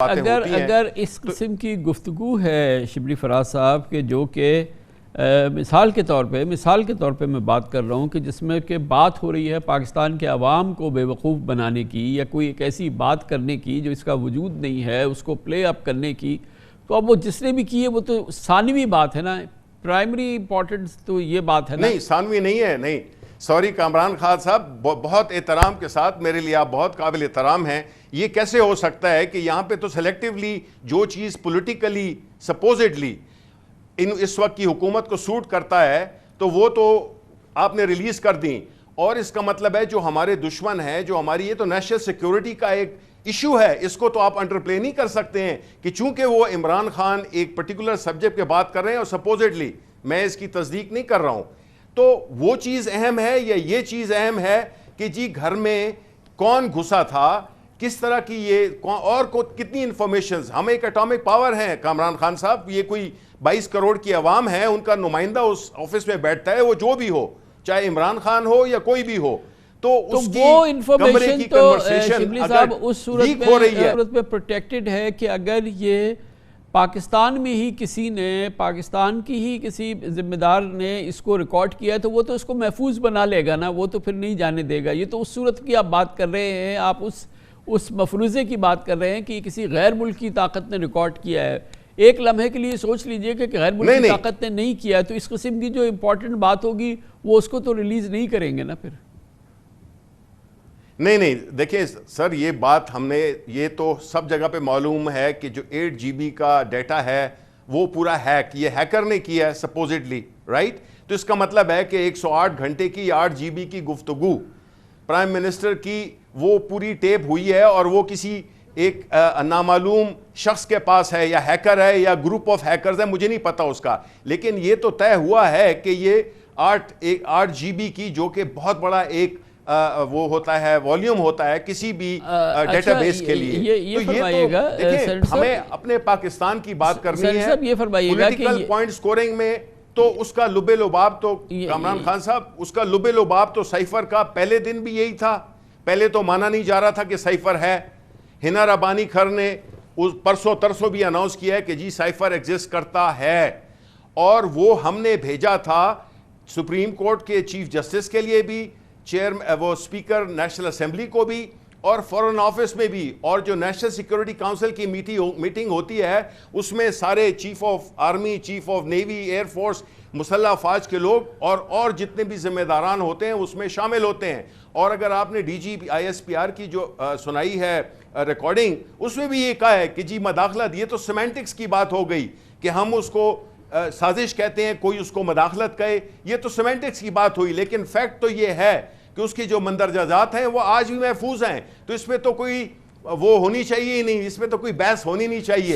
اگر اس قسم کی گفتگو ہے شبلی فراز صاحب کہ جو کہ مثال کے طور پہ میں بات کر رہا ہوں کہ جس میں کہ بات ہو رہی ہے پاکستان کے عوام کو بے وقوف بنانے کی یا کوئی ایک ایسی بات کرنے کی جو اس کا وجود نہیں ہے اس کو پلے اپ کرنے کی، تو اب وہ جس نے بھی کی ہے وہ تو ثانوی بات ہے نا، پرائمری امپورٹنس تو یہ بات ہے نا۔ نہیں ثانوی نہیں ہے، نہیں سوری کامران خان صاحب، بہت احترام کے ساتھ، میرے لیے آپ بہت قابل احترام ہیں۔ یہ کیسے ہو سکتا ہے کہ یہاں پہ تو سیلیکٹیولی جو چیز پولیٹیکلی سپوزڈلی اس وقت کی حکومت کو سوٹ کرتا ہے تو وہ تو آپ نے ریلیز کر دیں، اور اس کا مطلب ہے جو ہمارے دشمن ہیں، جو ہماری، یہ تو نیشنل سیکیورٹی کا ایک ایشو ہے، اس کو تو آپ انڈر پلے نہیں کر سکتے ہیں کہ چونکہ وہ عمران خان ایک پرٹیکولر سبجیکٹ پہ بات کر رہے ہیں اور سپوزڈلی میں اس کی تصدیق نہیں کر رہا ہوں، تو وہ چیز اہم ہے یا یہ چیز اہم ہے کہ جی گھر میں کون گھسا تھا، کس طرح کی یہ اور کتنی انفارمیشنز، ہم ایک اٹامک پاور ہیں کامران خان صاحب، یہ کوئی 22 کروڑ کی عوام ہے، ان کا نمائندہ اس آفس میں بیٹھتا ہے، وہ جو بھی ہو، چاہے عمران خان ہو یا کوئی بھی ہو، تو اس کی وہ انفارمیشن تو شبلی صاحب اس صورت میں پروٹیکٹڈ ہے کہ اگر یہ پاکستان میں ہی کسی نے، پاکستان کی ہی کسی ذمہ دار نے اس کو ریکارڈ کیا ہے تو وہ تو اس کو محفوظ بنا لے گا نا، وہ تو پھر نہیں جانے دے گا۔ یہ تو اس صورت کی آپ بات کر رہے ہیں، آپ اس مفروضے کی بات کر رہے ہیں کہ کسی غیر ملکی طاقت نے ریکارڈ کیا ہے۔ ایک لمحے کے لیے سوچ لیجئے کہ غیر ملکی طاقت نے نہیں کیا تو اس قسم کی جو امپورٹنٹ بات ہوگی وہ اس کو تو ریلیز نہیں کریں گے نا پھر۔ نہیں دیکھیں سر، یہ بات ہم نے، یہ تو سب جگہ پہ معلوم ہے کہ جو 8 GB کا ڈیٹا ہے وہ پورا ہیک، یہ ہیکر نے کیا ہے سپوزڈلی، رائٹ؟ تو اس کا مطلب ہے کہ 108 گھنٹے کی 8 GB کی گفتگو پرائم منسٹر کی وہ پوری ٹیپ ہوئی ہے، اور وہ کسی ایک نامعلوم شخص کے پاس ہے، یا ہیکر ہے یا گروپ آف ہیکرز ہے، مجھے نہیں پتا اس کا، لیکن یہ تو طے ہوا ہے کہ یہ 8 GB کی، جو کہ بہت بڑا ایک وہ ہوتا ہے، والیوم ہوتا ہے کسی بھی ڈیٹا بیس کے لیے۔ یہ فرمائیے گا، دیکھیں ہمیں اپنے پاکستان کی بات کرنی ہے، پولیٹیکل پوائنٹ سکورنگ میں تو اس کا لب لباب تو کامران خان صاحب، اس کا لب لباب تو سائفر کا پہلے دن بھی یہی تھا، پہلے تو مانا نہیں جا رہا تھا کہ سائفر ہے۔ ہنا ربانی کھر نے پرسوں ترسوں بھی اناؤنس کیا ہے کہ جی سائفر ایگزسٹ کرتا ہے، اور وہ ہم نے بھیجا تھا سپریم کورٹ کے چیف جسٹس کے لیے بھی، وہ اسپیکر نیشنل اسمبلی کو بھی، اور فورن آفس میں بھی، اور جو نیشنل سیکیورٹی کاؤنسل کی میٹنگ ہوتی ہے اس میں سارے chief of army, chief of navy, air force, مسلح افواج کے لوگ اور جتنے بھی ذمہ داران ہوتے ہیں اس میں شامل ہوتے ہیں۔ اور اگر آپ نے DGPR کی جو سنائی ہے ریکارڈنگ، اس میں بھی یہ کہا ہے کہ جی مداخلت، یہ تو سیمینٹکس کی بات ہو گئی کہ ہم اس کو سازش کہتے ہیں، کوئی اس کو مداخلت کہے، یہ تو سیمینٹکس کی بات ہوئی، لیکن فیکٹ تو یہ ہے کہ اس کی جو مندرجہ ذات ہیں وہ آج بھی محفوظ ہیں، تو اس میں تو کوئی وہ ہونی چاہیے ہی نہیں، اس میں تو کوئی بحث ہونی نہیں چاہیے۔